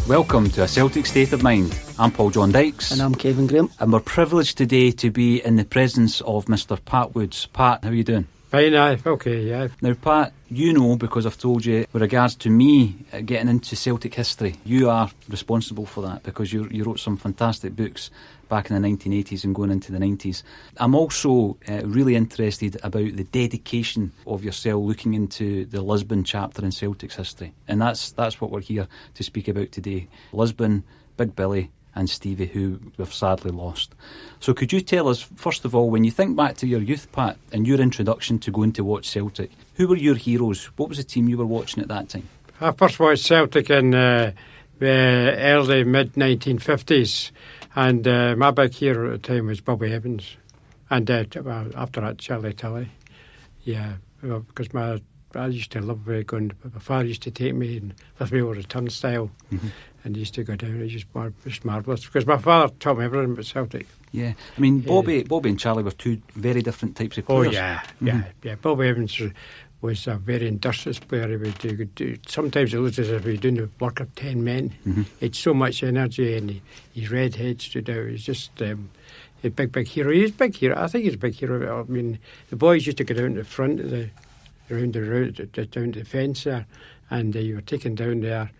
Welcome to A Celtic State of Mind. I'm Paul John Dykes. And I'm Kevin Graham. And we're privileged today to be in the presence of Mr. Pat Woods. Pat, how are you doing? Fine, aye, okay, yeah. Now, Pat, you know, because I've told you, with regards to me getting into Celtic history, you are responsible for that because you wrote some fantastic books back in the 1980s and going into the 90s. I'm also really interested about the dedication of yourself looking into the Lisbon chapter in Celtic's history. And that's what we're here to speak about today. Lisbon, Big Billy and Stevie, who we've sadly lost. So could you tell us, first of all, when you think back to your youth, Pat, and your introduction to going to watch Celtic, who were your heroes? What was the team you were watching at that time? I first watched Celtic in the early, mid-1950s, and my big hero at the time was Bobby Evans, and after that, Charlie Tilley. Yeah, because I used to love going. My father used to take me and lift me over the turnstile, and used to go down. It was just marvellous because my father taught me everything about Celtic. Yeah, I mean, Bobby and Charlie were two very different types of players. Oh yeah. Bobby Evans was a very industrious player. He would do sometimes it looked as if he was doing the work of 10 men. He had so much energy, and his red head stood out. He's just a big hero. He's a big hero. I think he's a big hero. I mean, the boys used to go down to the front of down to the fence there, and you were taken down there,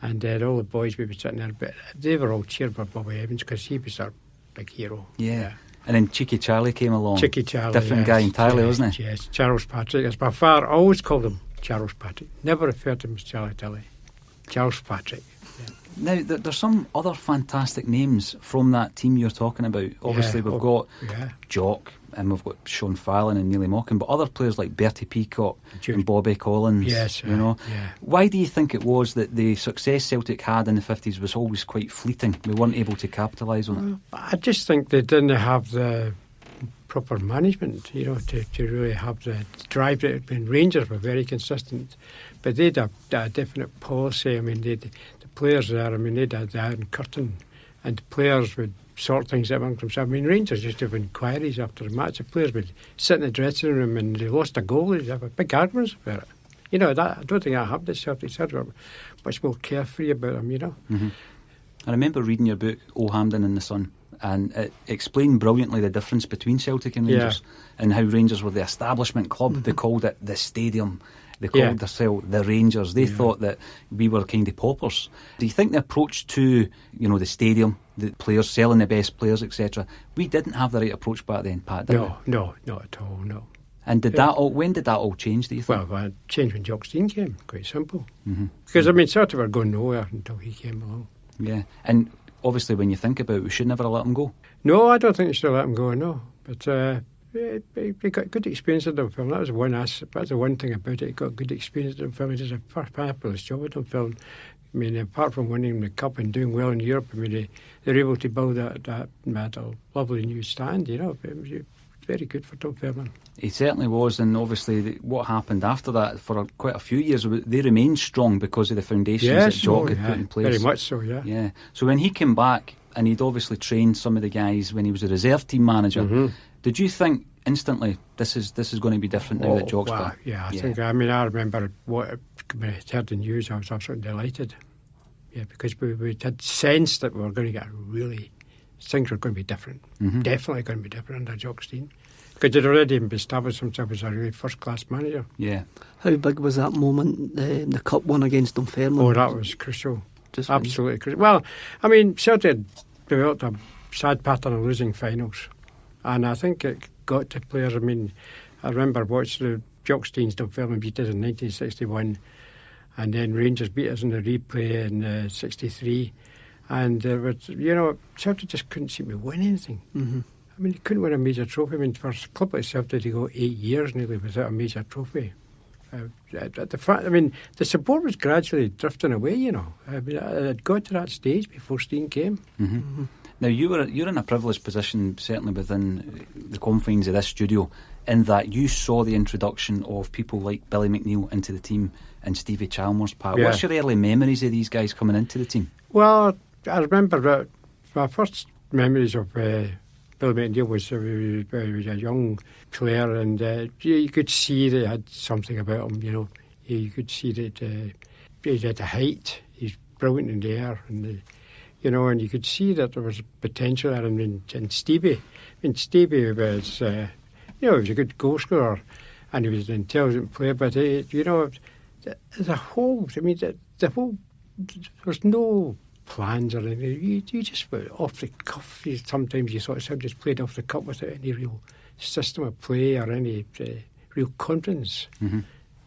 and all the boys would be sitting there, but they were all cheering for Bobby Evans because he was our big hero. Yeah. And then Cheeky Charlie came along. Cheeky Charlie, different guy entirely, wasn't he? Yes, Charles Patrick. As my father always called him Charles Patrick. Never referred to him as Charlie Tilley. Charles Patrick. Yeah. Now, there's some other fantastic names from that team you're talking about. Obviously, we've got Jock, and we've got Sean Fallon and Neely Mockin, but other players like Bertie Peacock and Bobby Collins. Yes, you know. Yeah. Why do you think it was that the success Celtic had in the 50s was always quite fleeting? We weren't able to capitalise on it. I just think they didn't have the proper management, you know, to really have the drive. Rangers were very consistent, but they had a definite policy. I mean, the players there, I mean, they had the Iron Curtain, and the players would sort things out among themselves. I mean, Rangers used to have inquiries after the match. The players would sit in the dressing room and they lost a goal, they'd have big arguments about it. You know, I don't think that happened at Celtic. They were much more carefree about them, you know. I remember reading your book, O Hampden in the Sun, and it explained brilliantly the difference between Celtic and Rangers, and how Rangers were the establishment club. They called it the stadium. They called themselves the Rangers. They thought that we were kind of paupers. Do you think the approach to, you know, the stadium, the players selling the best players, etc., we didn't have the right approach back then, Pat, did we? No, not at all, no. And when did that all change, do you think? Well, it changed when Jock Stein came, quite simple. Because, I mean, Celtic were going nowhere until he came along. Yeah, and obviously when you think about it, we should never have let him go. No, I don't think we should have let him go, no. But he got good experience at Dunfermline. That was one aspect. That's the one thing about it. He got good experience at Dunfermline. He did a fabulous job at Dunfermline. I mean, apart from winning the cup and doing well in Europe, I mean, they were able to build that lovely new stand, you know. It was very good for Dunfermline. He certainly was, and obviously what happened after that for quite a few years, they remained strong because of the foundations that Jock had put in place. Very much so, yeah. So when he came back, and he'd obviously trained some of the guys when he was a reserve team manager, did you think instantly this is going to be different now that Jock's back? Yeah, I remember when I heard the news, I was absolutely delighted. Yeah, because we had sensed that we were going to get things were going to be different. Definitely going to be different under Jock Stein. Because they'd already established himself as a really first-class manager. Yeah. How big was that moment, the cup one against Dunfermline? Oh, that was crucial. Absolutely crucial. Well, I mean, Celtic developed a sad pattern of losing finals. And I think it got to players. I mean, I remember watching the Jock Stein's Dunfermline beat us in 1961, and then Rangers beat us in the replay in 63. And Celtic just couldn't seem to win anything. I mean, he couldn't win a major trophy. I mean, for a club like Celtic to go 8 years nearly without a major trophy. The support was gradually drifting away, you know. I mean, it got to that stage before Stein came. Now you're in a privileged position, certainly within the confines of this studio, in that you saw the introduction of people like Billy McNeill into the team and Stevie Chalmers, Pat. Yeah. What's your early memories of these guys coming into the team? Well, I remember my first memories of Billy McNeill was he was a young player, and you could see that he had something about him. You know, you could see that he had the height. He's brilliant in the air, and you know, and you could see that there was potential at him. And Stevie, Stevie was, he was a good goal scorer, and he was an intelligent player. But you know, as a whole, I mean, the whole, there's no plans or anything. You just went off the cuff. Sometimes you sort of just played off the cuff without any real system of play or any real confidence. Mm-hmm.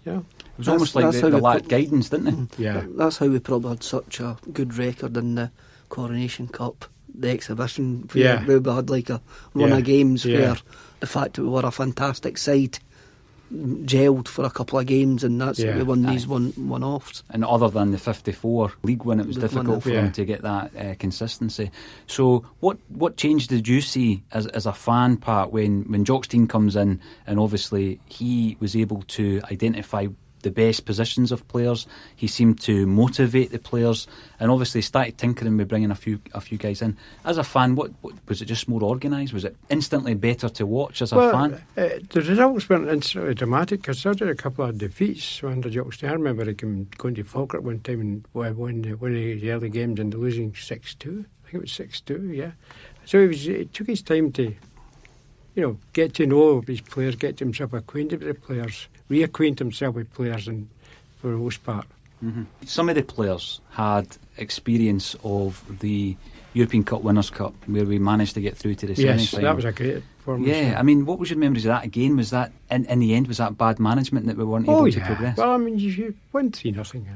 You know? It was almost like they lacked guidance, didn't they? Yeah. That's how we probably had such a good record in the Coronation Cup, the exhibition, where we had like a run of games where the fact that we were a fantastic side gelled for a couple of games, and that's we won these one-offs. And other than the 54 league win, it was difficult for them to get that consistency. So what change did you see as a fan, Pat, when Jock Stein comes in, and obviously he was able to identify the best positions of players? He seemed to motivate the players, and obviously started tinkering with bringing a few guys in. As a fan, what was it? Just more organised? Was it instantly better to watch as a fan? The results weren't instantly dramatic, because there were a couple of defeats under Jock Stein. I remember going to Falkirk one time and won the early games and losing 6-2. I think it was 6-2. Yeah. So it took his time to, get to know his players, get himself acquainted with the players, reacquaint himself with players, and for the most part. Mm-hmm. Some of the players had experience of the European Cup Winners' Cup, where we managed to get through to the semi-final. Yes, that was a great performance. Yeah, I mean, what was your memories of that again? Was that, in the end, was that bad management that we weren't able to progress? Well, I mean, you won 3-0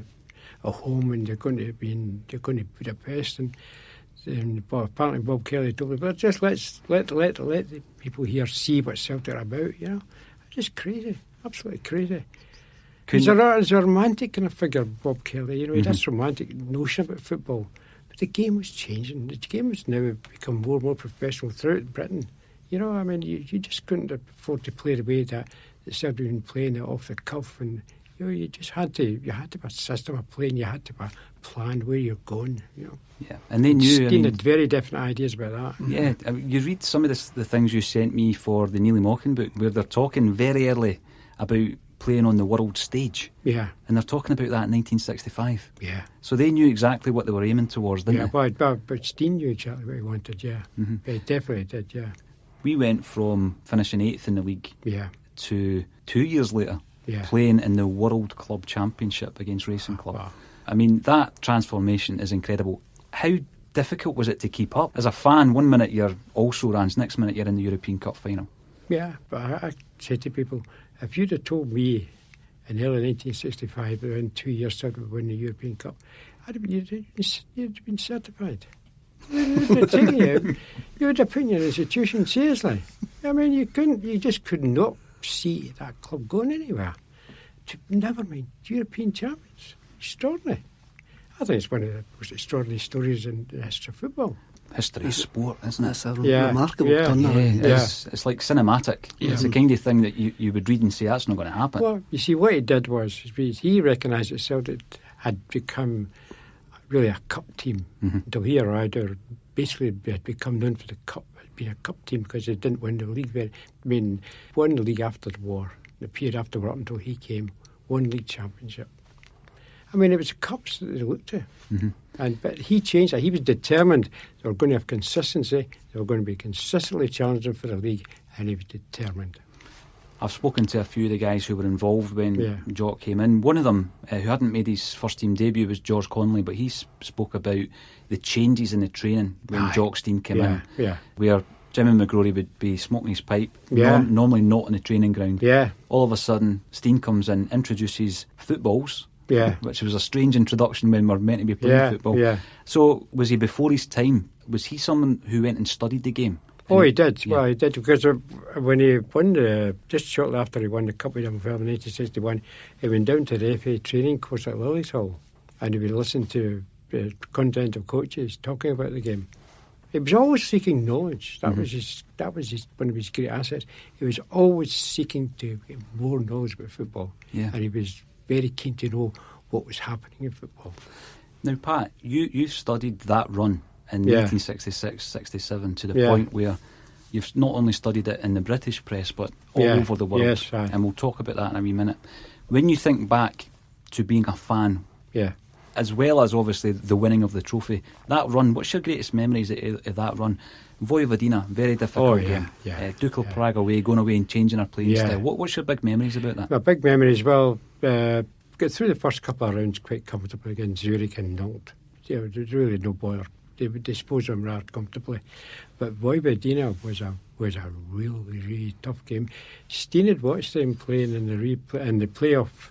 at home, and you're going to Budapest, and apparently Bob Kelly told me, but just let the people here see what Celtic are about, Just crazy, absolutely crazy. He's a romantic kind of figure, Bob Kelly, he had this romantic notion about football. But the game was changing. The game has now become more and more professional throughout Britain. I mean, you just couldn't afford to play the way that Celtic had been playing it off the cuff, and you just had to have a system of playing. You had to have a plan where you're going. Yeah, and they knew. Stein had very definite ideas about that. Yeah, you read some of the things you sent me for the Neely Mockin book, where they're talking very early about playing on the world stage. Yeah, and they're talking about that in 1965. Yeah, so they knew exactly what they were aiming towards, didn't they? But Stein knew exactly what he wanted. Yeah, he definitely did. Yeah, we went from finishing 8th in the league. Yeah, to 2 years later. Yeah. Playing in the World Club Championship against Racing Club. Wow. I mean, that transformation is incredible. How difficult was it to keep up? As a fan, 1 minute you're also Rans, next minute you're in the European Cup final. Yeah, but I say to people, if you'd have told me in early 1965 that in 2 years Celtic would win the European Cup, you'd have been certified. You'd have taken you would have put your institution seriously. I mean, you just could not see that club going anywhere. Never mind European champions. Extraordinary. I think it's one of the most extraordinary stories in the history of football. History of sport, isn't it? It's a remarkable turnaround. It's like cinematic. Yeah. It's the kind of thing that you would read and say that's not going to happen. Well, you see, what he did was he recognised that Celtic had become really a cup team until he arrived, or basically had become known for the cup. Being a cup team because they didn't win the league. Won the league after the war, the period after the war until he came, won league championship. I mean, it was the cups that they looked to. But he changed that. He was determined they were going to have consistency, they were going to be consistently challenging for the league, and he was determined. I've spoken to a few of the guys who were involved when Jock came in. One of them, who hadn't made his first team debut, was George Conley, but he spoke about the changes in the training when Jock Stein came in. Yeah. Where Jimmy McGrory would be smoking his pipe, normally not on the training ground. Yeah. All of a sudden, Stein comes in, introduces footballs, which was a strange introduction when we're meant to be playing football. Yeah. So was he before his time? Was he someone who went and studied the game? Oh, he did. Yeah. Well, he did, because when he won just shortly after he won the Cup with Dunfermline in 1961, he went down to the FA training course at Lilies Hall, and he would listen to the content of coaches talking about the game. He was always seeking knowledge. That was one of his great assets. He was always seeking to get more knowledge about football. Yeah. And he was very keen to know what was happening in football. Now, Pat, you studied that run in 1966-67 to the point where you've not only studied it in the British press but all over the world. Yes, and we'll talk about that in a wee minute. When you think back to being a fan, as well as obviously the winning of the trophy, that run, what's your greatest memories of that run? Vojvodina, very difficult game. Ducal Prague away, going away and changing our playing style. What's your big memories about that? My big memories, well, got through the first couple of rounds quite comfortably against Zurich and Nantes. There's really no bother. They would dispose of them rather comfortably. But Vojvodina was a really, really tough game. Stein had watched them playing in the playoff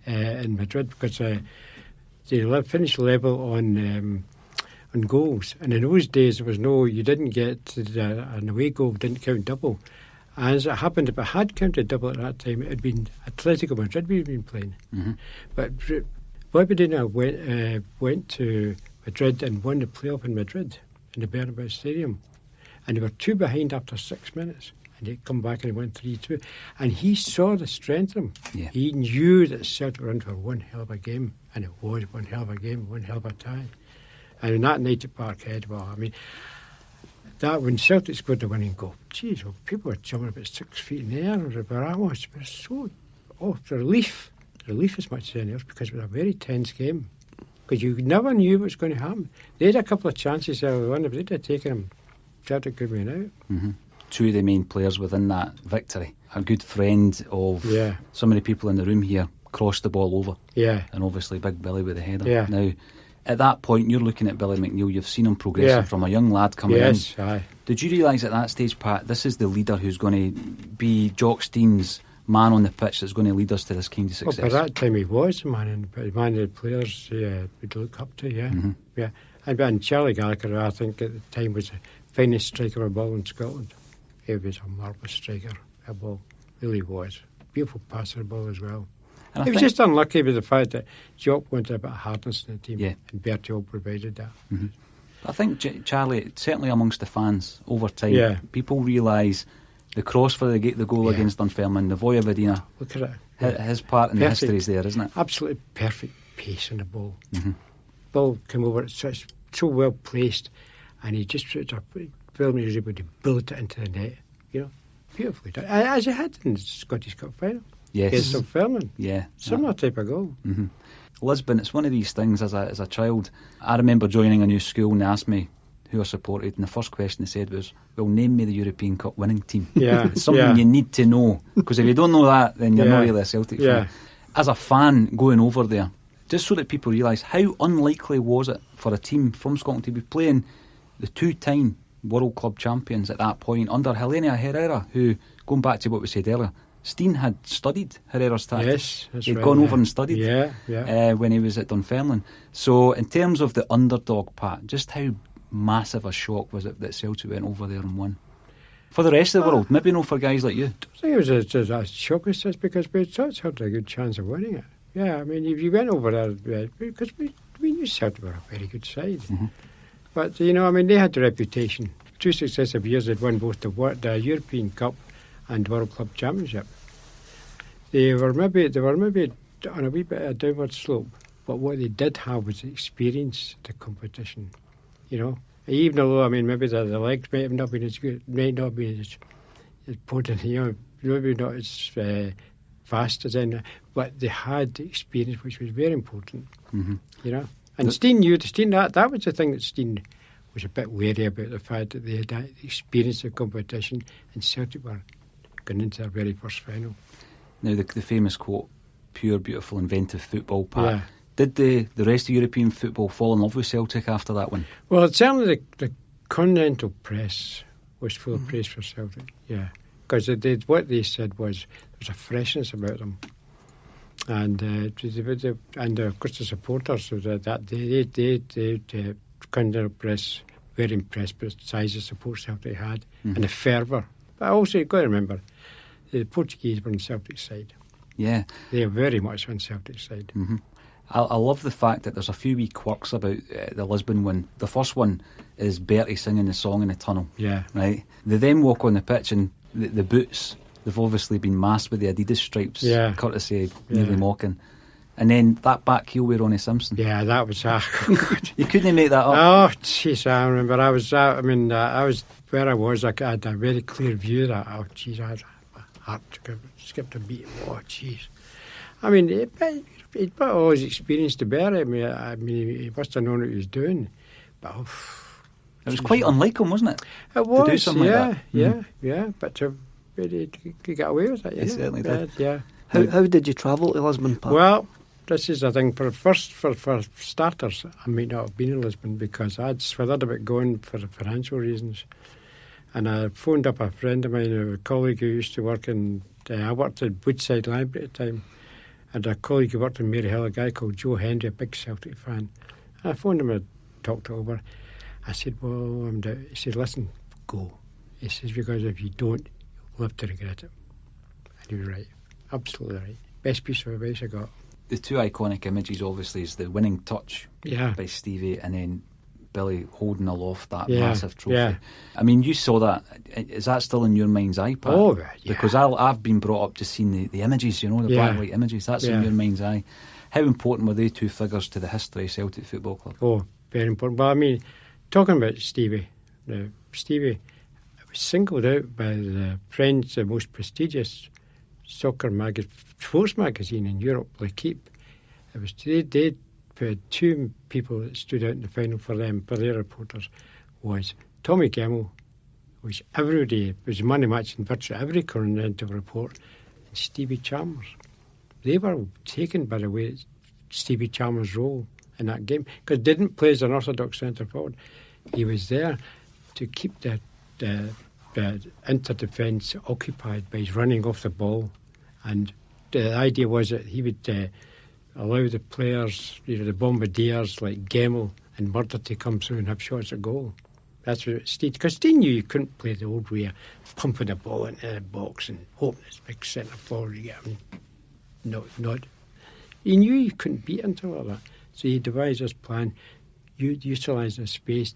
in Madrid because they finished level on goals. And in those days, there was you didn't get an away goal, didn't count double. And as it happened, if it had counted double at that time, it had been Atletico Madrid we'd been playing. Mm-hmm. But Vojvodina went to Madrid and won the playoff in Madrid in the Bernabeu Stadium. And they were 2 behind after 6 minutes. And they come back and they went 3-2. And he saw the strength of them. Yeah. He knew that Celtic were in for one hell of a game. And it was one hell of a game, one hell of a tie. And in that night at Parkhead, well, I mean, that when Celtic scored the winning goal, geez, well, people were jumping about 6 feet in the air. It was so, relief as much as anything else, because it was a very tense game. Because you never knew what was going to happen. They had a couple of chances early on, but they'd have taken them. Celtic could win out. Mm-hmm. 2 of the main players within that victory. A good friend of some of the people in the room here crossed the ball over. Yeah. And obviously Big Billy with the header. Yeah. Now, at that point, you're looking at Billy McNeill. You've seen him progressing from a young lad coming in. Aye. Did you realise at that stage, Pat, this is the leader who's going to be Jock Stein's man on the pitch that's going to lead us to this kind of success? Well, by that time he was the man of the players we'd look up to, Mm-hmm. Yeah. And Charlie Gallagher, I think, at the time was the finest striker of ball in Scotland. He was a marvellous striker of ball. Really was. Beautiful passer of ball as well. He was just unlucky with the fact that Jock wanted a bit of hardness in the team, and Bertiol provided that. Mm-hmm. I think, Charlie, certainly amongst the fans, over time, people realise the cross for the goal against Dunfermline, the Vojvodina. Look at it. His part in the history is there, isn't it? Absolutely perfect pace on the ball. Mm-hmm. Ball came over, it's so well placed, and he just was able to bullet it into the net. Beautifully done. As he had in the Scottish Cup final. Yes. Against Dunfermline. Yeah. Similar type of goal. Mm-hmm. Lisbon, it's one of these things as a child. I remember joining a new school and they asked me who I supported, and the first question they said was, well, name me the European Cup winning team. Yeah. It's something you need to know, because if you don't know that, then you're not really a Celtic fan. As a fan going over there, just so that people realise how unlikely was it for a team from Scotland to be playing the 2-time World Club champions at that point under Helena Herrera, who, going back to what we said earlier, Stein had studied Herrera's tactics. Yes, that's He'd right, gone over and studied when he was at Dunfermline. So in terms of the underdog, Pat, just how massive a shock was it that Celtic went over there and won? For the rest of the world, maybe not for guys like you. I think it was a shock as such, because we thought Celtic had a good chance of winning it. Yeah, I mean, if you went over there, because we knew Celtic were a very good side. Mm-hmm. But, they had the reputation. 2 successive years they'd won both the European Cup and World Club Championship. They were maybe on a wee bit of a downward slope, but what they did have was the experience of the competition. Even though maybe the legs might have not been as good, might not be as potent, maybe not as fast as any, but they had the experience, which was very important. Mm-hmm. And Stein knew that was the thing that Stein was a bit wary about, the fact that they had that experience of competition, and Celtic were going into their very first final. Now, the famous quote, pure, beautiful, inventive football, Pat. Yeah. Did the rest of European football fall in love with Celtic after that one? Well, certainly the continental press was full of praise for Celtic, because what they said was there was a freshness about them. And of course the supporters, the continental press, very impressed with the size of support Celtic had, and the fervour. But also, you've got to remember, the Portuguese were on Celtic's side. Yeah. They are very much on Celtic's side. Mm-hmm. I love the fact that there's a few wee quirks about the Lisbon one. The first one is Bertie singing the song in the tunnel. Yeah. Right? They then walk on the pitch and the boots, they've obviously been masked with the Adidas stripes, courtesy of Nearly Mocking. And then that back heel with Ronnie Simpson. Yeah, that was... You couldn't make that up. Oh, jeez, I remember. I was where I was, I had a very clear view of that. Oh, jeez, I had a heart skipped a beat. Oh, jeez. I mean, he'd put all his experience to bear. I mean, he must have known what he was doing. But it was quite unlike him, wasn't it? It was, to do something like that. Yeah. But he got away with it. He certainly did. Yeah. How did you travel to Lisbon, Pat? Well, this is the thing. For starters, I might not have been in Lisbon because I'd swithered about going for financial reasons. And I phoned up a friend of mine, a colleague who used to work in... I worked at Woodside Library at the time. And a colleague who worked in Maryhill, a guy called Joe Henry, a big Celtic fan. And I phoned him and talked it over. I said, well, I'm down. He said, listen, go. He says, because if you don't, you'll live to regret it. And he was right. Absolutely right. Best piece of advice I got. The two iconic images, obviously, is the winning touch by Stevie and then Billy holding aloft that massive trophy. Yeah. I mean, you saw that. Is that still in your mind's eye, Pat? Oh, yeah. Because I've been brought up just seeing the images, the black and white images. That's in your mind's eye. How important were they two figures to the history of Celtic Football Club? Oh, very important. Well, I mean, talking about Stevie, Stevie was singled out by the French, the most prestigious sports magazine in Europe, L'Equipe. It was they put two people that stood out in the final for them, for their reporters, was Tommy Gemmell, which everybody was money match in virtually every continental report, and Stevie Chalmers. They were taken by the way Stevie Chalmers' role in that game, because he didn't play as an orthodox centre forward. He was there to keep the inter-defence occupied by his running off the ball, and the idea was that he would allow the players, the bombardiers like Gemmell and Murder to come through and have shots at goal. That's what Steve, because Stein knew you couldn't play the old way of pumping the ball into the box and hoping this big centre forward to get him. Not. He knew you couldn't beat until like that. So he devised this plan, utilising the space,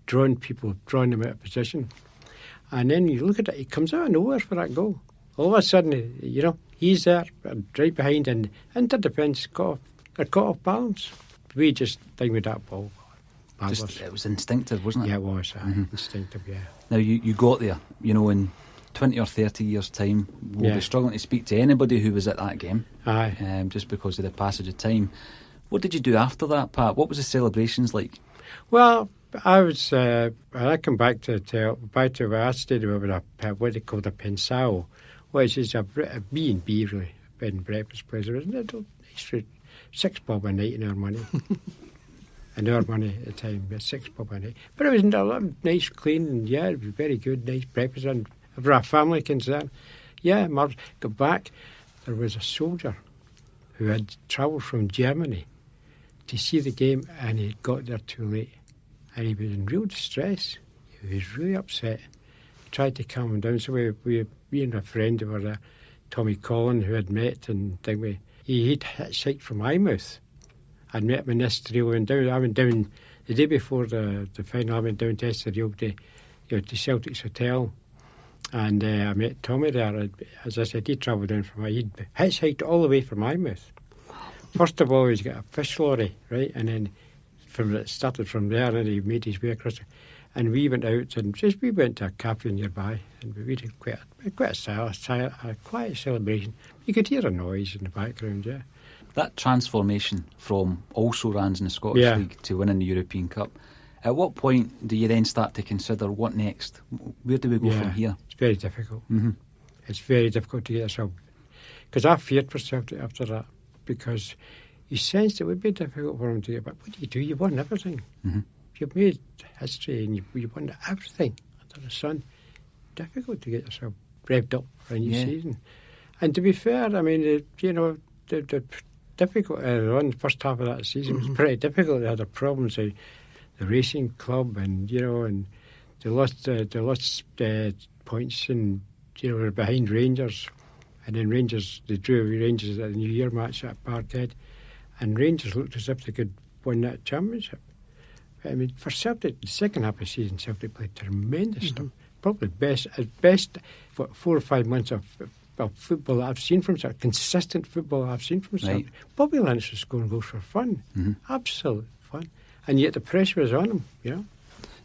drawing them out of position. And then you look at it, he comes out of nowhere for that goal. All of a sudden, he's there, right behind, and inter-defence caught off balance. We just thing with that ball. It was instinctive, wasn't it? Yeah, it was. Instinctive, yeah. Now, you got there, in 20 or 30 years' time, we'll be struggling to speak to anybody who was at that game. Aye. Just because of the passage of time. What did you do after that, Pat? What was the celebrations like? Well, I was. I come back to where I stayed with what they called a pensao, which is a B&B really, bed and breakfast place. It was £6 a night in our money. In our money at the time, £6 a night. But it was a lot nice, clean, and it was very good, nice breakfast. And for a family concern, got back. There was a soldier who had travelled from Germany to see the game, and he got there too late. And he was in real distress. He was really upset. Tried to calm him down. So we and a friend who were there, Tommy Collin, who had met, and he'd hitchhiked from Eyemouth. I'd met him in Estoril. I went down the day before the final. I went down to Estoril to Celtic's hotel, and I met Tommy there. As I said, he travelled down from. He'd hitchhiked all the way from Eyemouth. First of all, he's got a fish lorry, right, and then it started from there, and he made his way across. And we went out and we went to a cafe nearby, and we did quite a quiet celebration. You could hear a noise in the background, That transformation from also runs in the Scottish League to winning the European Cup, at what point do you then start to consider what next? Where do we go from here? It's very difficult. Mm-hmm. It's very difficult to get yourself... Because I feared for Celtic after that, because you sensed it would be difficult for them to get back. What do? You won everything. Mm-hmm. You've made history and you won everything under the sun. Difficult to get yourself revved up for a new season. And to be fair, I mean, the difficult on the first half of that season was pretty difficult. They had the problems of the racing club, and and they lost points, and were behind Rangers, and then they drew Rangers at the New Year match at Parkhead, and Rangers looked as if they could win that championship. I mean, for Celtic, the second half of the season, Celtic played tremendous stuff. Probably best 4 or 5 months of football that I've seen from Celtic, consistent football I've seen from Celtic. Right. Bobby Lynch was scoring goals for fun, absolute fun, and yet the pressure was on him, you know.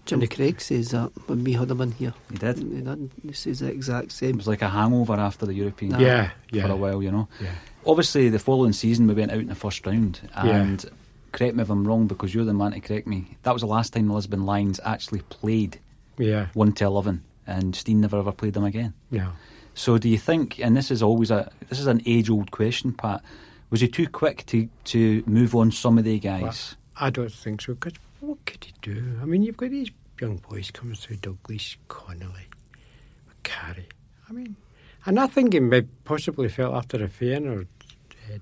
Jimmy Craig says that when we had him in here. He did. He says the exact It same. was like a hangover after the European Yeah, for a while, you know. Yeah. Obviously, the following season we went out in the first round, and correct me if I'm wrong because you're the man to correct me. That was the last time the Lisbon Lions actually played 1-11, and Stein never ever played them again. No. So do you think, and this is an age-old question, Pat, was he too quick to move on some of the guys? Well, I don't think so, because what could he do? I mean, you've got these young boys coming through, Douglas, Connolly, McCarry. I mean, and I think he may possibly felt after a Feyenoord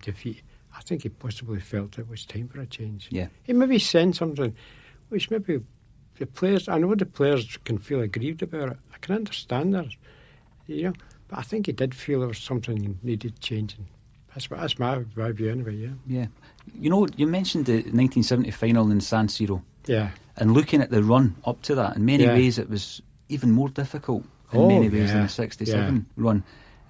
defeat, I think he possibly felt it was time for a change. Yeah. He maybe sent something which maybe the players, I know the players can feel aggrieved about it. I can understand that, you know, but I think he did feel there was something needed changing. That's my view anyway, yeah. Yeah. You know, you mentioned the 1970 final in San Siro. Yeah. And looking at the run up to that, in many ways it was even more difficult in many ways than the 67 run.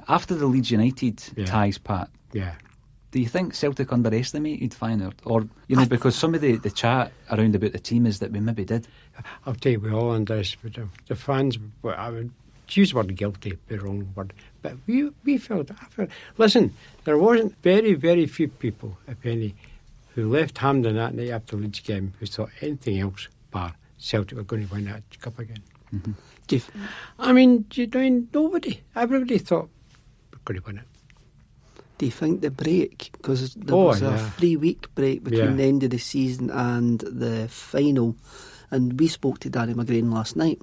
After the Leeds United ties, Pat, do you think Celtic underestimated Feyenoord? Or, you know, because some of the chat around about the team is that we maybe did. I'll tell you, we all underestimated them. The fans, I would use the word guilty, the wrong word, but we felt, listen, there wasn't very, very few people, if any, who left Hampden that night after the Leeds game who thought anything else bar Celtic were going to win that cup again. I mean, nobody, everybody thought we're going to win it. Do you think the break, because there was a 3-week break between the end of the season and the final, and we spoke to Danny McGrain last night,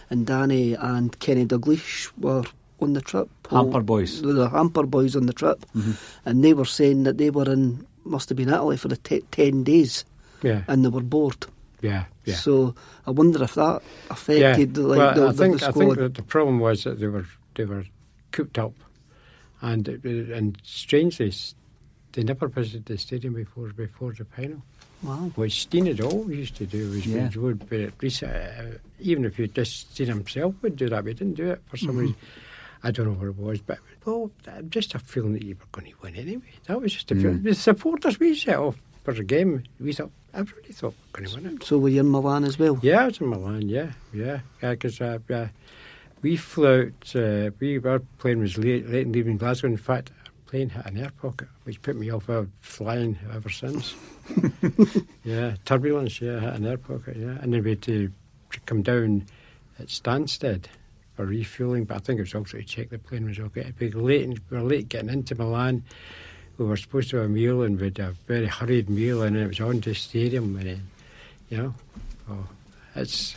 and Danny and Kenny Dalglish were on the trip. Hamper boys. The Hamper boys on the trip, and they were saying that they were must have been Italy for the 10 days, and they were bored. Yeah. So I wonder if that affected the squad. I think that the problem was that they were cooped up, and strangely, they never visited the stadium before the final. Wow. Which Stein had always used to do. Even if you just Stein himself would do that, we didn't do it for some reason. I don't know what it was, but just a feeling that you were going to win anyway. That was just a feeling. The supporters, we set off for the game. Everybody thought we were going to win it. So were you in Milan as well? Yeah, I was in Milan. Yeah. Because we flew out. We were playing was late in the evening, Glasgow. In fact, our plane hit an air pocket, which put me off flying ever since. Turbulence. Hit an air pocket. And then we had to come down at Stansted for refuelling, but I think it was also to check the plane was okay. We were late getting into Milan. We were supposed to have a meal, and we had a very hurried meal, and then it was on to the stadium, and then, it's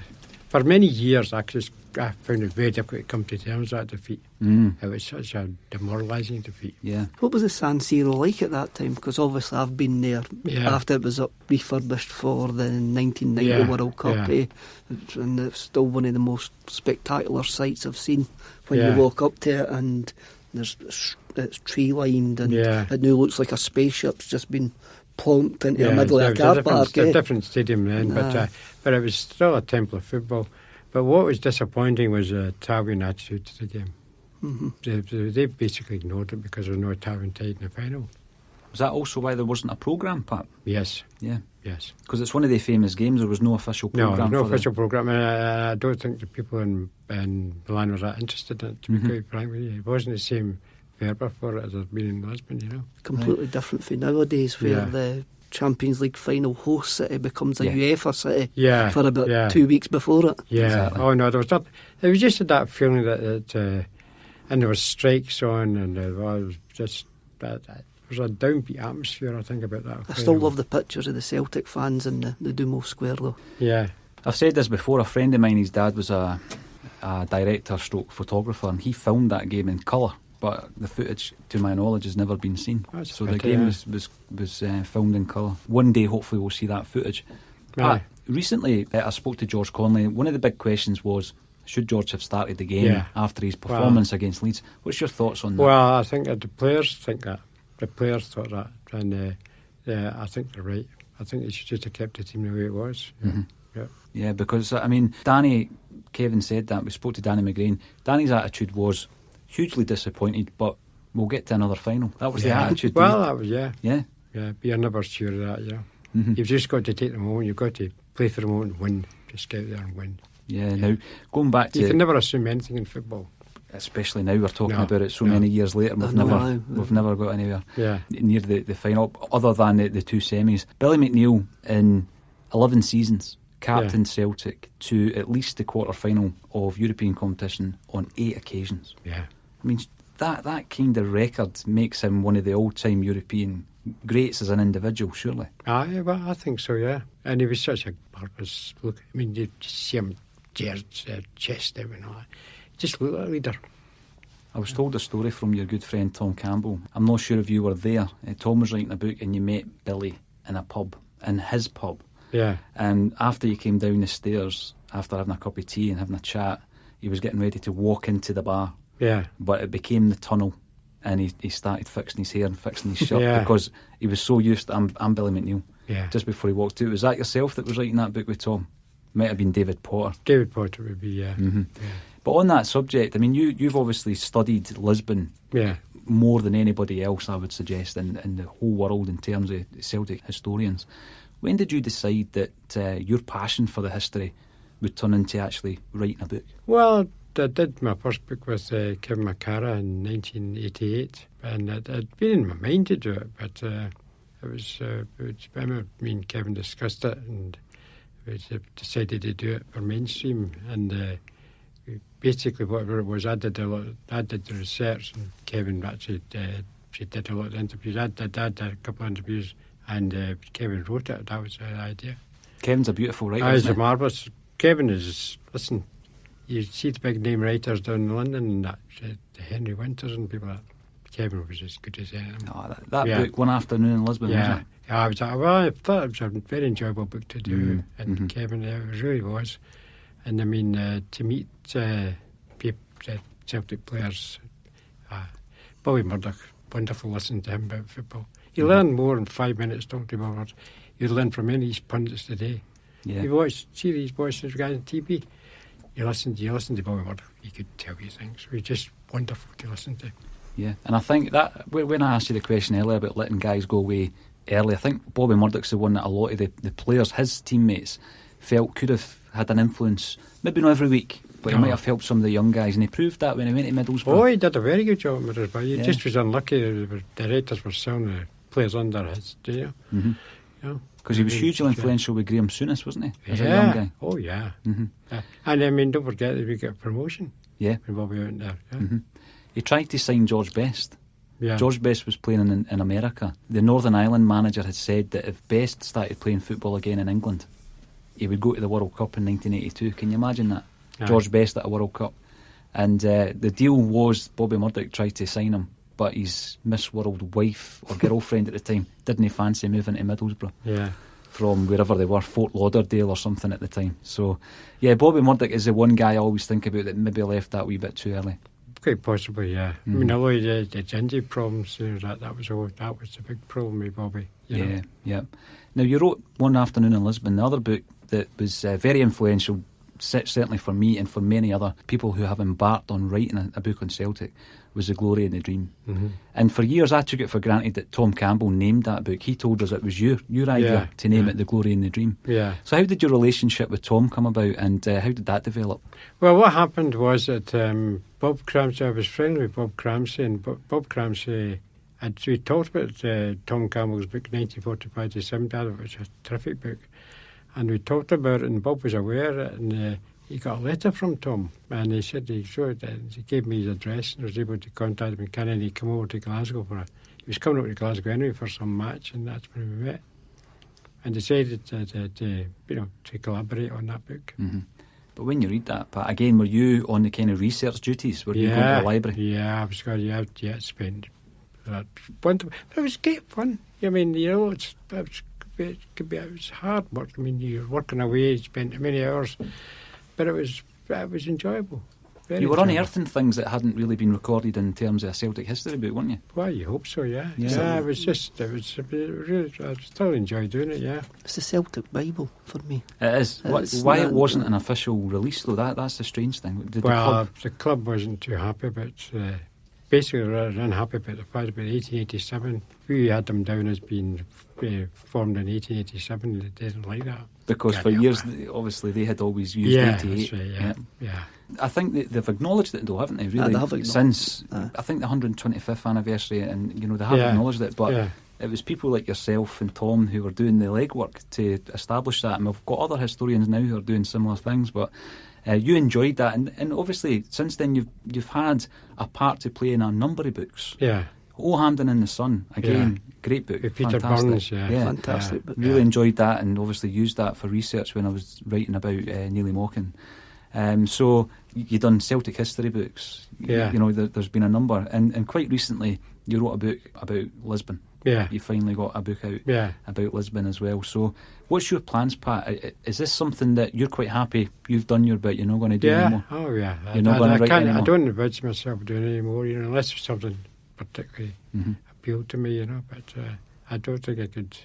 for many years I found it very difficult to come to terms with that defeat. It was such a demoralising defeat. Yeah. What was the San Siro like at that time? Because obviously I've been there after it was refurbished for the 1990 World Cup, and it's still one of the most spectacular sights I've seen when you walk up to it, and it's tree lined, and it now looks like a spaceship's just been plonked into the middle of a car park. It's a different stadium then, but it was still a temple of football. But what was disappointing was the Italian attitude to the game. They basically ignored it because there was no Italian tied in the final. Was that also why there wasn't a programme, Pat? Yes. Yeah. Yes. Because it's one of the famous games. There was no official programme. No, there was no official programme. And I don't think the people in Milan were that interested in it, to be quite frank with you. It wasn't the same fervour for it as there's been in Lisbon, you know. Completely different from nowadays, where the Champions League final host city becomes a UEFA city for about 2 weeks before it. Yeah. Exactly. Oh no, there was not. It was just that feeling that and there was strikes on, and it was just that. There was a downbeat atmosphere, I think, about that. I still love the pictures of the Celtic fans in the Dumo Square, though. Yeah. I've said this before. A friend of mine, his dad was a director stroke photographer, and he filmed that game in colour. But the footage, to my knowledge, has never been seen. So the game was filmed in colour. One day, hopefully, we'll see that footage. Recently, I spoke to George Conley. One of the big questions was, should George have started the game after his performance against Leeds? What's your thoughts on that? Well, I think that the players think that. The players thought that. And I think they're right. I think they should just have kept the team the way it was. Yeah, because, I mean, Kevin said that. We spoke to Danny McGrain. Danny's attitude was hugely disappointed, but we'll get to another final. That was the attitude. Well, that was, Yeah. Yeah, but you're never sure of that, You've just got to take the moment. You've got to play for the moment and win. Just get out there and win. Yeah, now, going back to... You can never assume anything in football. Especially now we're talking about it so many years later. We've never got anywhere near the final, other than the two semis. Billy McNeill, in 11 seasons, captained Celtic to at least the quarter-final of European competition on 8 occasions. Yeah. I mean, that kind of record makes him one of the all-time European greats as an individual, surely. Well, I think so, yeah. And he was such a purpose. Look, I mean, you just see him chest out and all that. Just look like a leader. I was told a story from your good friend Tom Campbell. I'm not sure if you were there. Tom was writing a book and you met Billy in his pub. Yeah. And after you came down the stairs, after having a cup of tea and having a chat, he was getting ready to walk into the bar. Yeah. But it became the tunnel, and he started fixing his hair and fixing his shirt because he was so used to, I'm Billy McNeill. Yeah. Just before he walked out. Was that yourself that was writing that book with Tom? Might have been David Potter. David Potter would be, yeah. Mm-hmm. But on that subject, I mean, you've obviously studied Lisbon more than anybody else, I would suggest, in the whole world in terms of Celtic historians. When did you decide that your passion for the history would turn into actually writing a book? Well, I did my first book with Kevin McCara in 1988, and I'd been in my mind to do it, but me and Kevin discussed it, and we decided to do it for mainstream, and basically whatever it was, I did the research, and Kevin actually she did a lot of interviews. I did a couple of interviews, and Kevin wrote it. That was the idea. Kevin's a beautiful writer. He's a marvellous. Kevin is, listen, you see the big name writers down in London, and that the Henry Winters and people like that. Kevin was as good as anything. Oh, that book, One Afternoon in Lisbon, wasn't it? Yeah, I thought it was a very enjoyable book to do, and Kevin, it really was. And I mean, to meet Celtic players, Bobby Murdoch, wonderful listening to him about football. You learn more in 5 minutes talking to him. You learn from any of these pundits today. Yeah. You watch these guys on TV. You listen to Bobby Murdoch. He could tell you things. It was just wonderful to listen to. Yeah, and I think that when I asked you the question earlier about letting guys go away early, I think Bobby Murdoch's the one that a lot of the players, his teammates, felt could have had an influence, maybe not every week, but he might have helped some of the young guys, and he proved that when he went to Middlesbrough. Oh, he did a very good job at Middlesbrough. He just was unlucky. The directors were selling the players under his, because he was hugely influential with Graham Souness, wasn't he? As a young guy. Oh, yeah. And I mean, don't forget that we got a promotion. Yeah. When Bobby went there. Yeah. He tried to sign George Best. Yeah. George Best was playing in America. The Northern Ireland manager had said that if Best started playing football again in England, he would go to the World Cup in 1982. Can you imagine that? Aye. George Best at a World Cup. And the deal was Bobby Murdoch tried to sign him, but his Miss World wife or girlfriend at the time didn't fancy moving to Middlesbrough. Yeah. From wherever they were, Fort Lauderdale or something at the time. So, yeah, Bobby Murdoch is the one guy I always think about that maybe left that wee bit too early. Quite possibly, yeah. I mean, a lot of the injury problems, that was the big problem with Bobby. Yeah. Now, you wrote One Afternoon in Lisbon, the other book that was very influential, certainly for me and for many other people who have embarked on writing a book on Celtic, was The Glory and the Dream. And for years I took it for granted that Tom Campbell named that book. He told us it was your idea to name it The Glory and the Dream. Yeah. So how did your relationship with Tom come about, and how did that develop? Well, what happened was that Bob Cramsey, I was friendly with Bob Cramsey, and Bob Cramsey, we talked about Tom Campbell's book 1945 to 70, which was a terrific book, and we talked about it, and Bob was aware of it, and he got a letter from Tom, and he said he gave me his address, and I was able to contact him, and he come over to Glasgow he was coming over to Glasgow anyway for some match, and that's when we met, and decided to collaborate on that book. But when you read that, Pat, again, were you on the kind of research duties? Were you going to the library? Yeah, I was going to spend that. But it was great fun. I mean, it was hard work. I mean, you're working away, you spent many hours, but it was enjoyable. Very You were enjoyable. unearthing things that hadn't really been recorded in terms of a Celtic history book, weren't you? Well, you hope so, yeah. Yeah. It was really, I still enjoy doing it, yeah. It's the Celtic Bible for me. It is. It's Why not- it wasn't an official release, though, that's the strange thing. Did Well, the club wasn't too happy about, basically rather unhappy about the fact about 1887. We had them down as being formed in 1887, and they didn't like that. because Yeah, for yeah. years, obviously, they had always used Yeah, 88. that's right, yeah. I think they've acknowledged it, though, haven't they? Really, they have acknowledged since it. I think the 125th anniversary, and they have Yeah. acknowledged it. But Yeah. it was people like yourself and Tom who were doing the legwork to establish that, and we've got other historians now who are doing similar things. But you enjoyed that, and obviously since then you've had a part to play in a number of books. Yeah. Old Hampden in the Sun, again, great book, With Peter fantastic. Burns, yeah. Fantastic book. Really enjoyed that, and obviously used that for research when I was writing about Nearly Mocking. So you've done Celtic history books. Yeah. There's been a number, and quite recently you wrote a book about Lisbon. Yeah. You finally got a book out Yeah. about Lisbon as well. So what's your plans, Pat? Is this something that you're quite happy you've done your bit, you're not going to do anymore? Oh, yeah. You're not gonna write anymore? I don't envisage myself doing it anymore, unless it's something particularly appealed to me, but I don't think I could,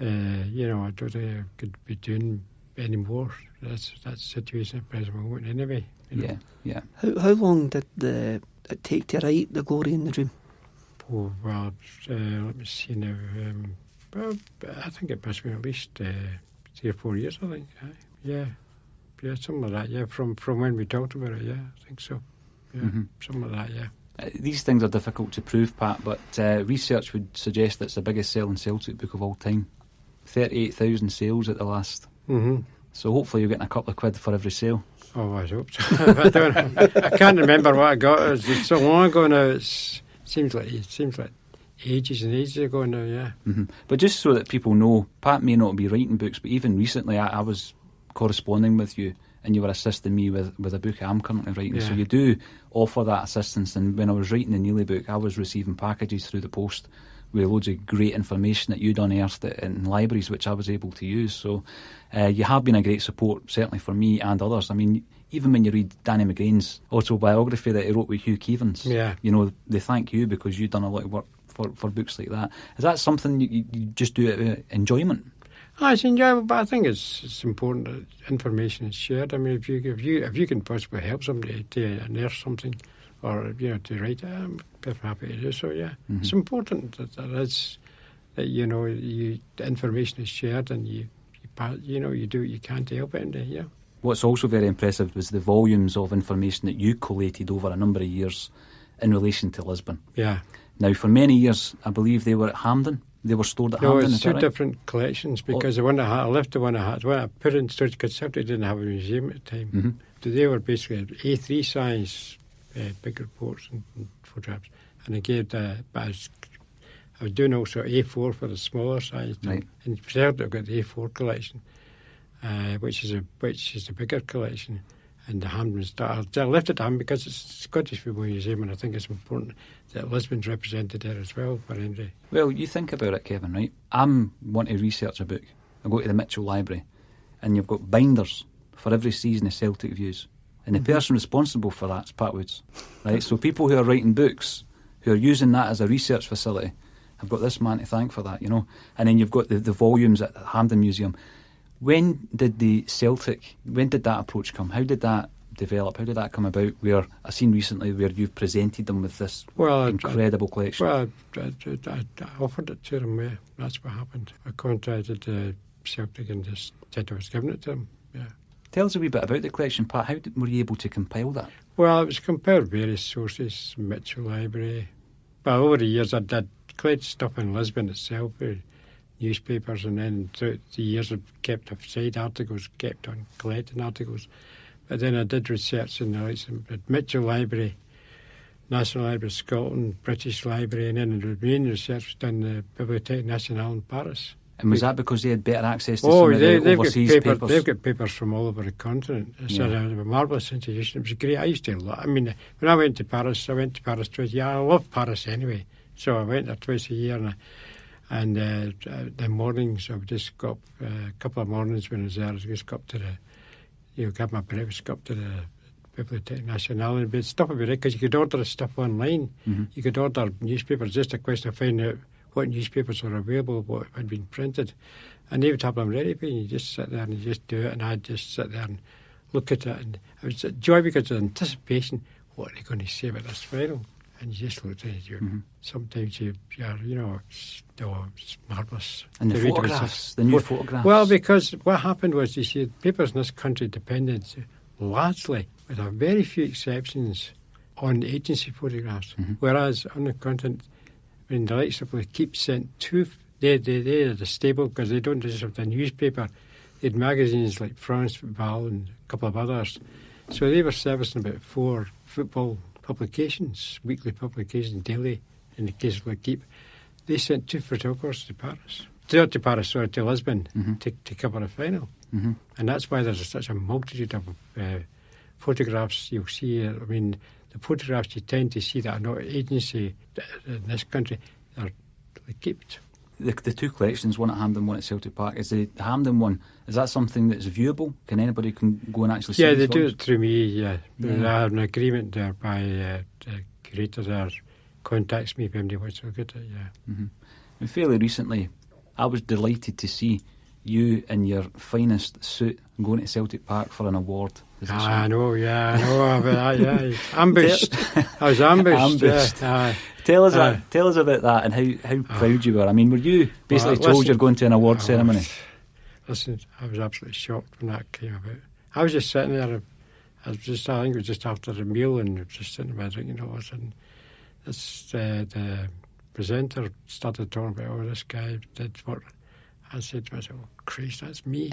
I don't think I could be doing any more. That's the situation at the present moment anyway. Yeah. How long did it take to write The Glory and the Dream? Oh, well, let me see now. Well, I think it must be at least 3 or 4 years, I think. Yeah, something like that, yeah, from when we talked about it, yeah, I think so. Yeah, something like that, yeah. These things are difficult to prove, Pat, but research would suggest it's the biggest selling Celtic book of all time. 38,000 sales at the last. Mm-hmm. So hopefully you're getting a couple of quid for every sale. Oh, I hope so. I can't remember what I got. It's so long ago now. It seems like ages and ages ago now. Yeah. But just so that people know, Pat may not be writing books, but even recently I was corresponding with you, and you were assisting me with a book I'm currently writing. So Yeah. you do offer that assistance. And when I was writing the Neely book, I was receiving packages through the post with loads of great information that you'd unearthed in libraries, which I was able to use. So you have been a great support, certainly for me and others. I mean, even when you read Danny McGrain's autobiography that he wrote with Hugh Keevans, they thank you because you've done a lot of work for books like that. Is that something you just do out of enjoyment? It's enjoyable, but I think it's important that information is shared. I mean, if you can possibly help somebody to unearth something, or to write it, I'm perfectly happy to do so. Yeah, it's important that the information is shared, and you do what you can to help it. Yeah. What's also very impressive was the volumes of information that you collated over a number of years in relation to Lisbon. Yeah. Now, for many years, I believe they were at Hampden. They were stored at No, Hampden. it's Is two that right? different collections, because the one I left, the one I put in storage, because Celtic didn't have a museum at the time. So they were basically A3 size big reports and photographs, and I gave but I was doing also A4 for the smaller size, Right. and Celtic I've got the A4 collection, which is the bigger collection. And the Hampden I left it down because it's a Scottish Football Museum, and I think it's important that Lisbon's represented there as well for anybody. Well, you think about it, Kevin, right? I'm wanting to research a book. I go to the Mitchell Library, and you've got binders for every season of Celtic Views. And the person responsible for that is Pat Woods, right? So people who are writing books, who are using that as a research facility, have got this man to thank for that, And then you've got the volumes at the Hampden Museum. When did that approach come? How did that develop? How did that come about? Where I've seen recently where you've presented them with this incredible collection. Well, I offered it to them, yeah. That's what happened. I contacted Celtic and just said I was giving it to them, yeah. Tell us a wee bit about the collection, Pat. How were you able to compile that? Well, it was compared various sources, Mitchell Library. Well, over the years I'd collected stuff in Lisbon itself, newspapers, and then throughout the years I've kept side articles, kept on collecting articles. But then I did research in the Mitchell Library, National Library of Scotland, British Library, and then the main research was done in the Bibliothèque Nationale in Paris. And was that because they had better access to some of the overseas papers? They've got papers from all over the continent. It's a marvellous institution. It was great. I used to when I went to Paris twice a year. I love Paris anyway. So I went there twice a year, and the mornings I would just go up, a couple of mornings when I was there, I would just go up to have my breakfast, go up to the Bibliothèque Nationale, but stuff would be right, because you could order stuff online. You could order newspapers, just a question of finding out what newspapers were available, what had been printed, and they would have them ready for you. You just sit there and you just do it, and I'd just sit there and look at it, and it was joy because of anticipation. What are they going to say about this final? And you just looked at it. Sometimes you're, it's marvellous. And the photographs, the new photographs. Well, because what happened was, you see, papers in this country depended largely, with a very few exceptions, on agency photographs. Whereas on the continent, when the likes of the Keep sent two, they're the stable, because they don't just have the newspaper. They had magazines like France Football and a couple of others. So they were servicing about 4 football publications, weekly publications, daily, in the case of the Keep. They sent 2 photographers to Paris. To Lisbon, to cover the final. And that's why there's such a multitude of photographs you'll see. I mean, the photographs you tend to see that are not agency in this country, they're kept. The 2 collections, one at Hampden, one at Celtic Park. Is the Hampden one, is that something that's viewable? Can anybody can go and actually see it? Yeah, they do it through me, yeah. I have an agreement there by the curator there, contacts me if anybody wants to look at it, And fairly recently, I was delighted to see you in your finest suit going to Celtic Park for an award. I know about that, yeah. Ambushed. I was ambushed. Yeah. Tell us about that and how proud you were. I mean, were you basically told you're going to an award ceremony? Listen, I was absolutely shocked when that came about. I was just sitting there. I think it was just after the meal, and just sitting there drinking all this, and the presenter started talking about, this guy did what. I said to myself, Christ, that's me.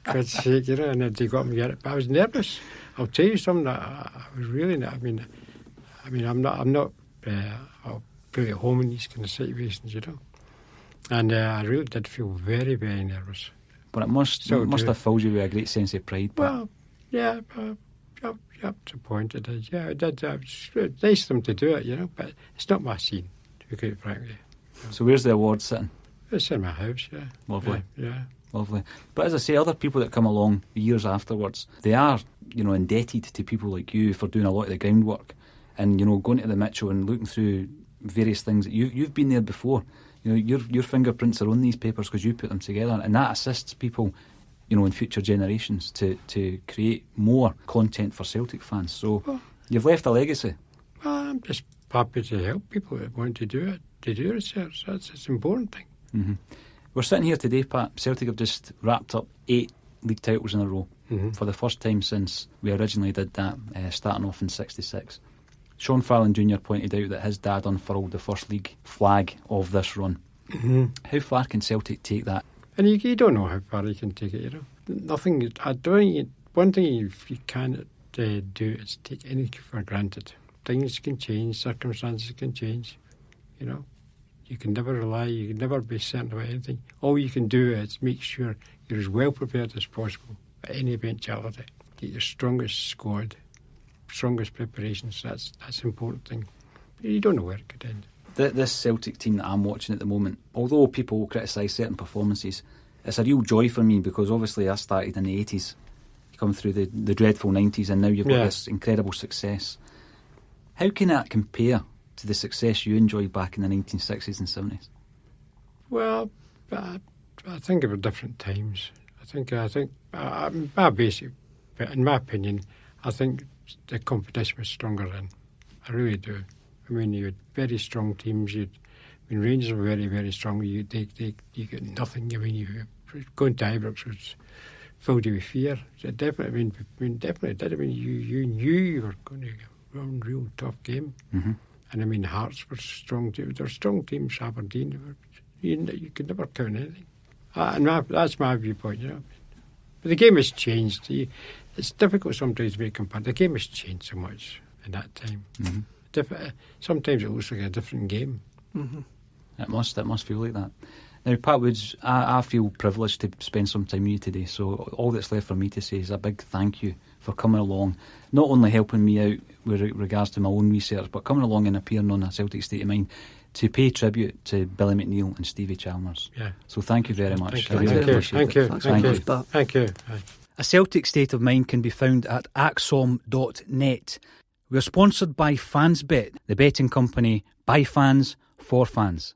God's sake, and then they got me at it. But I was nervous. I'll tell you something, I was really, I mean, I'm not I'll play at home in these kind of situations, And I really did feel very, very nervous. But it must have filled you with a great sense of pride. Well, yeah, up to a point it did. Yeah, it did. It's nice of them to do it, but it's not my scene, to be quite frank with you. So where's the award sitting? It's in my house, yeah. Lovely. Yeah. Lovely. But as I say, other people that come along years afterwards, they are, indebted to people like you for doing a lot of the groundwork and, going to the Mitchell and looking through various things that you've been there before. Your fingerprints are on these papers because you put them together, and that assists people, in future generations to create more content for Celtic fans. So you've left a legacy. Well, I'm just happy to help people that want to do it, to do research. That's an important thing. We're sitting here today, Pat. Celtic have just wrapped up 8 league titles in a row for the first time since we originally did that, starting off in '66. Sean Farland Jr. pointed out that his dad unfurled the first league flag of this run. How far can Celtic take that? And you don't know how far you can take it, Nothing. One thing you can't do is take anything for granted. Things can change, circumstances can change, You can never rely, you can never be certain about anything. All you can do is make sure you're as well prepared as possible at any eventuality. Get your strongest squad, strongest preparations. That's an important thing. But you don't know where it could end. This Celtic team that I'm watching at the moment, although people will criticise certain performances, it's a real joy for me because obviously I started in the 80s, you come through the dreadful 90s, and now you've got this incredible success. How can that compare to the success you enjoyed back in the 1960s and 70s? Well, I think it were different times. I think my basic, in my opinion, I think the competition was stronger then. I really do. I mean, you had very strong teams. Rangers were very, very strong. You got nothing. I mean, going to Ibrox was filled you with fear. So definitely, definitely did. I mean, you knew you were going to run a real tough game. And Hearts were strong teams. There were strong teams. Aberdeen. You could never count anything. And that's my viewpoint. But the game has changed. It's difficult sometimes to make comparison. The game has changed so much in that time. Sometimes it looks like a different game. It must feel like that. Now, Pat Woods, I feel privileged to spend some time with you today, so all that's left for me to say is a big thank you for coming along, not only helping me out with regards to my own research, but coming along and appearing on a Celtic State of Mind to pay tribute to Billy McNeill and Stevie Chalmers. Yeah. So thank you very much. Thank you. Thank you. Thanks very much, Pat. Thank you. A Celtic State of Mind can be found at axom.net. We're sponsored by Fansbet, the betting company by fans for fans.